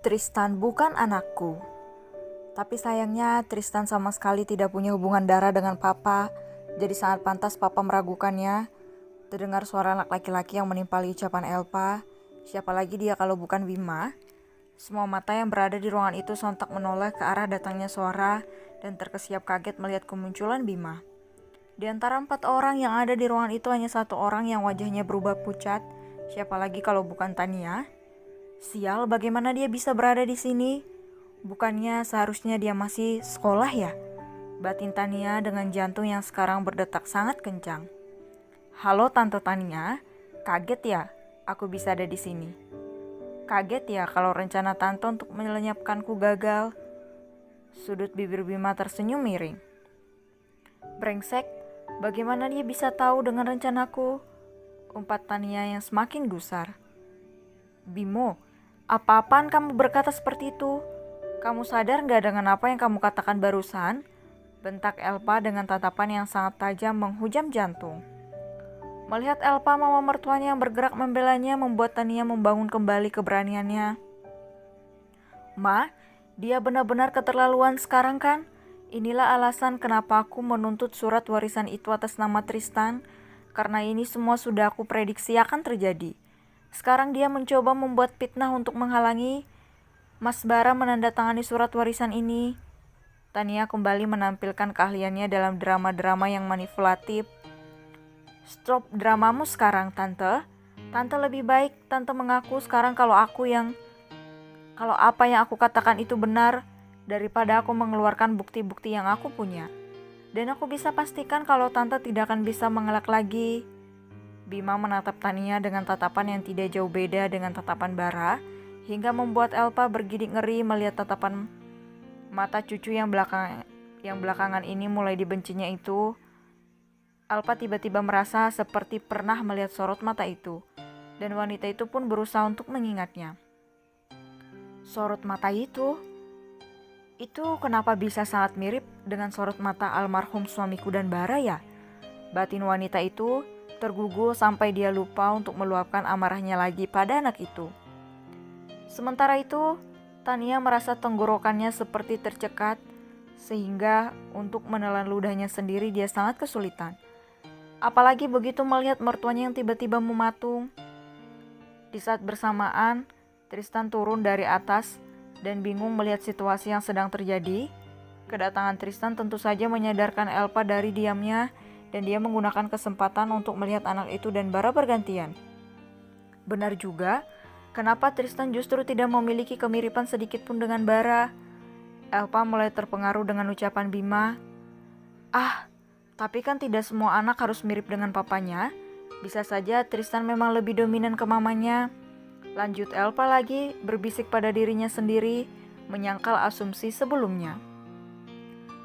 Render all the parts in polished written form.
Tristan bukan anakku. Tapi sayangnya Tristan sama sekali tidak punya hubungan darah dengan papa. Jadi sangat pantas papa meragukannya. Terdengar suara anak laki-laki yang menimpali ucapan Elpa. Siapa lagi dia kalau bukan Bima? Semua mata yang berada di ruangan itu sontak menoleh ke arah datangnya suara dan terkesiap kaget melihat kemunculan Bima. Di antara 4 orang yang ada di ruangan itu hanya satu orang yang wajahnya berubah pucat. Siapa lagi kalau bukan Tania? Sial, bagaimana dia bisa berada di sini? Bukannya seharusnya dia masih sekolah ya? Batin Tania dengan jantung yang sekarang berdetak sangat kencang. Halo Tante Tania, kaget ya aku bisa ada di sini. Kaget ya kalau rencana Tante untuk melenyapkanku gagal. Sudut bibir Bima tersenyum miring. Brengsek, bagaimana dia bisa tahu dengan rencanaku? Umpat Tania yang semakin gusar. Bimo, apa-apaan kamu berkata seperti itu? Kamu sadar gak dengan apa yang kamu katakan barusan? Bentak Elpa dengan tatapan yang sangat tajam menghujam jantung. Melihat Elpa mama mertuanya yang bergerak membelanya membuat Tania membangun kembali keberaniannya. Ma, dia benar-benar keterlaluan sekarang kan? Inilah alasan kenapa aku menuntut surat warisan itu atas nama Tristan. Karena ini semua sudah aku prediksi akan terjadi. Sekarang dia mencoba membuat fitnah untuk menghalangi Mas Bara menandatangani surat warisan ini. Tania kembali menampilkan keahliannya dalam drama-drama yang manipulatif. Stop dramamu sekarang, Tante. Tante lebih baik Tante mengaku sekarang kalau apa yang aku katakan itu benar daripada aku mengeluarkan bukti-bukti yang aku punya. Dan aku bisa pastikan kalau Tante tidak akan bisa mengelak lagi. Bima menatap Tania dengan tatapan yang tidak jauh beda dengan tatapan Bara, hingga membuat Elpa bergidik ngeri melihat tatapan mata cucu yang belakangan ini mulai dibencinya itu. Elpa tiba-tiba merasa seperti pernah melihat sorot mata itu, dan wanita itu pun berusaha untuk mengingatnya. Sorot mata itu kenapa bisa sangat mirip dengan sorot mata almarhum suamiku dan Bara ya? Batin wanita itu tergugul sampai dia lupa untuk meluapkan amarahnya lagi pada anak itu. Sementara itu, Tania merasa tenggorokannya seperti tercekat, sehingga untuk menelan ludahnya sendiri dia sangat kesulitan. Apalagi begitu melihat mertuanya yang tiba-tiba mematung. Di saat bersamaan, Tristan turun dari atas dan bingung melihat situasi yang sedang terjadi. Kedatangan Tristan tentu saja menyadarkan Elpa dari diamnya, dan dia menggunakan kesempatan untuk melihat anak itu dan Bara bergantian. Benar juga, kenapa Tristan justru tidak memiliki kemiripan sedikit pun dengan Bara? Elpa mulai terpengaruh dengan ucapan Bima. Tapi kan tidak semua anak harus mirip dengan papanya. Bisa saja Tristan memang lebih dominan ke mamanya. Lanjut Elpa lagi berbisik pada dirinya sendiri, menyangkal asumsi sebelumnya.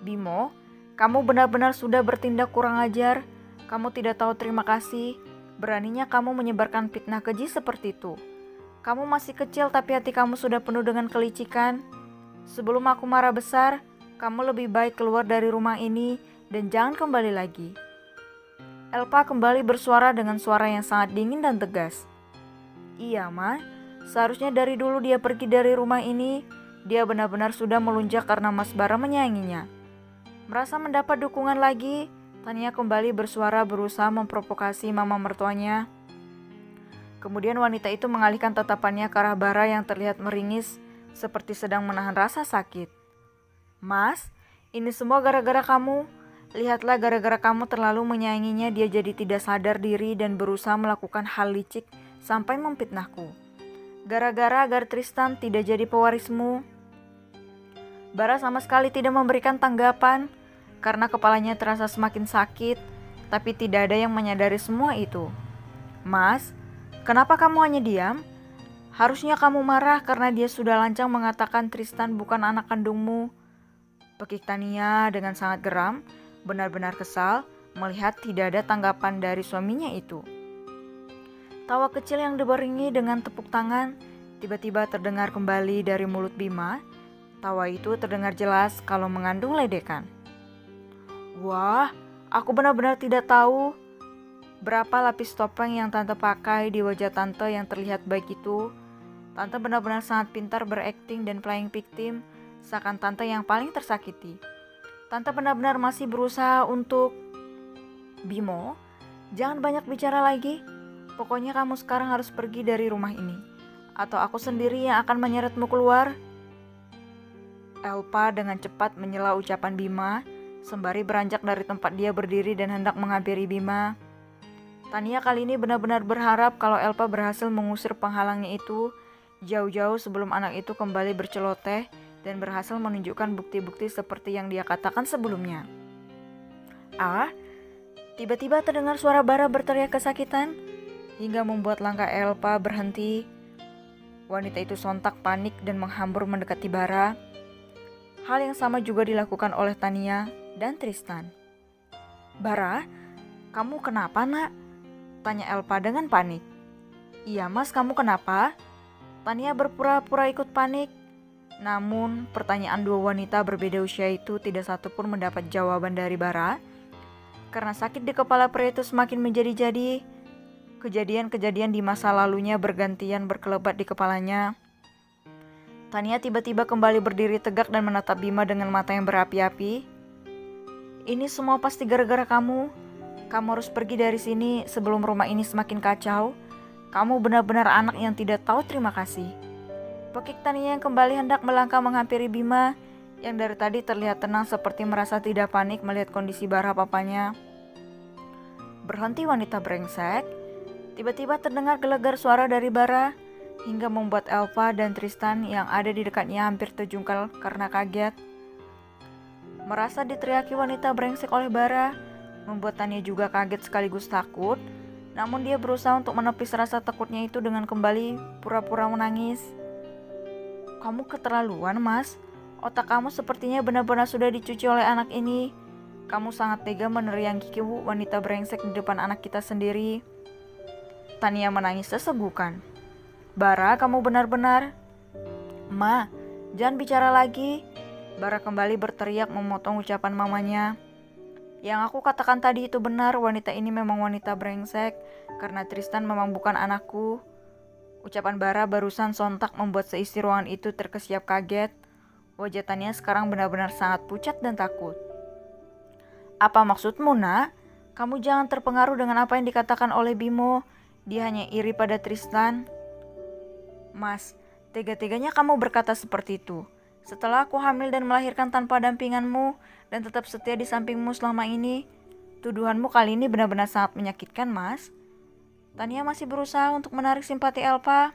Bimo, kamu benar-benar sudah bertindak kurang ajar. Kamu tidak tahu terima kasih. Beraninya kamu menyebarkan fitnah keji seperti itu. Kamu masih kecil tapi hati kamu sudah penuh dengan kelicikan. Sebelum aku marah besar, kamu lebih baik keluar dari rumah ini dan jangan kembali lagi. Elpa kembali bersuara dengan suara yang sangat dingin dan tegas. Iya, Ma. Seharusnya dari dulu dia pergi dari rumah ini. Dia benar-benar sudah melunjak karena Mas Bara menyayanginya. Merasa mendapat dukungan lagi, Tania kembali bersuara berusaha memprovokasi mama mertuanya. Kemudian wanita itu mengalihkan tatapannya ke arah Bara yang terlihat meringis seperti sedang menahan rasa sakit. Mas, ini semua gara-gara kamu. Lihatlah, gara-gara kamu terlalu menyayanginya, dia jadi tidak sadar diri dan berusaha melakukan hal licik sampai memfitnahku. Gara-gara agar Tristan tidak jadi pewarismu. Bara sama sekali tidak memberikan tanggapan karena kepalanya terasa semakin sakit, tapi tidak ada yang menyadari semua itu. Mas, kenapa kamu hanya diam? Harusnya kamu marah karena dia sudah lancang mengatakan Tristan bukan anak kandungmu. Pekik Tania dengan sangat geram, benar-benar kesal melihat tidak ada tanggapan dari suaminya itu. Tawa kecil yang dibarengi dengan tepuk tangan Tiba-tiba terdengar kembali dari mulut Bima. Tawa itu terdengar jelas kalau mengandung ledekan. Wah, aku benar-benar tidak tahu berapa lapis topeng yang tante pakai di wajah tante yang terlihat baik itu. Tante benar-benar sangat pintar berakting dan playing victim, seakan tante yang paling tersakiti. Tante benar-benar masih berusaha untuk... Bimo, jangan banyak bicara lagi. Pokoknya kamu sekarang harus pergi dari rumah ini, atau aku sendiri yang akan menyeretmu keluar. Elpa dengan cepat menyela ucapan Bima, sembari beranjak dari tempat dia berdiri dan hendak menghampiri Bima. Tania kali ini benar-benar berharap kalau Elpa berhasil mengusir penghalangnya itu jauh-jauh sebelum anak itu kembali berceloteh dan berhasil menunjukkan bukti-bukti seperti yang dia katakan sebelumnya. Tiba-tiba terdengar suara Bara berteriak kesakitan hingga membuat langkah Elpa berhenti. Wanita itu sontak panik dan menghambur mendekati Bara. Hal yang sama juga dilakukan oleh Tania dan Tristan. Bara, kamu kenapa nak? Tanya Elpa dengan panik. Iya mas, kamu kenapa? Tania berpura-pura ikut panik. Namun pertanyaan dua wanita berbeda usia itu tidak satu pun mendapat jawaban dari Bara. Karena sakit di kepala pria itu semakin menjadi-jadi. Kejadian-kejadian di masa lalunya bergantian berkelebat di kepalanya. Tania tiba-tiba kembali berdiri tegak dan menatap Bima dengan mata yang berapi-api. Ini semua pasti gara-gara kamu. Kamu harus pergi dari sini sebelum rumah ini semakin kacau. Kamu benar-benar anak yang tidak tahu terima kasih. Pekik Tania yang kembali hendak melangkah menghampiri Bima, yang dari tadi terlihat tenang seperti merasa tidak panik melihat kondisi Bara papanya. Berhenti wanita brengsek. Tiba-tiba terdengar gelegar suara dari Bara, hingga membuat Elpa dan Tristan yang ada di dekatnya hampir terjungkal karena kaget. Merasa diteriaki wanita brengsek oleh Bara, membuat Tania juga kaget sekaligus takut. Namun dia berusaha untuk menepis rasa takutnya itu dengan kembali pura-pura menangis. Kamu keterlaluan mas, otak kamu sepertinya benar-benar sudah dicuci oleh anak ini. Kamu sangat tega meneriaki wanita brengsek di depan anak kita sendiri. Tania menangis sesegukan. Bara, kamu benar-benar... Ma, jangan bicara lagi. Bara kembali berteriak memotong ucapan mamanya. Yang aku katakan tadi itu benar, wanita ini memang wanita brengsek. Karena Tristan memang bukan anakku. Ucapan Bara barusan sontak membuat seisi ruangan itu terkesiap kaget. Wajah Tania sekarang benar-benar sangat pucat dan takut. Apa maksudmu nak? Kamu jangan terpengaruh dengan apa yang dikatakan oleh Bimo. Dia hanya iri pada Tristan. Mas, tega-teganya kamu berkata seperti itu. Setelah aku hamil dan melahirkan tanpa dampinganmu dan tetap setia di sampingmu selama ini, tuduhanmu kali ini benar-benar sangat menyakitkan, Mas. Tania masih berusaha untuk menarik simpati Elpa.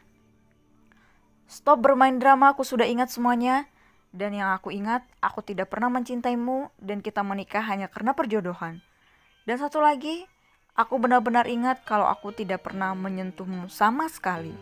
Stop bermain drama, aku sudah ingat semuanya. Dan yang aku ingat, aku tidak pernah mencintaimu dan kita menikah hanya karena perjodohan. Dan satu lagi, aku benar-benar ingat kalau aku tidak pernah menyentuhmu sama sekali.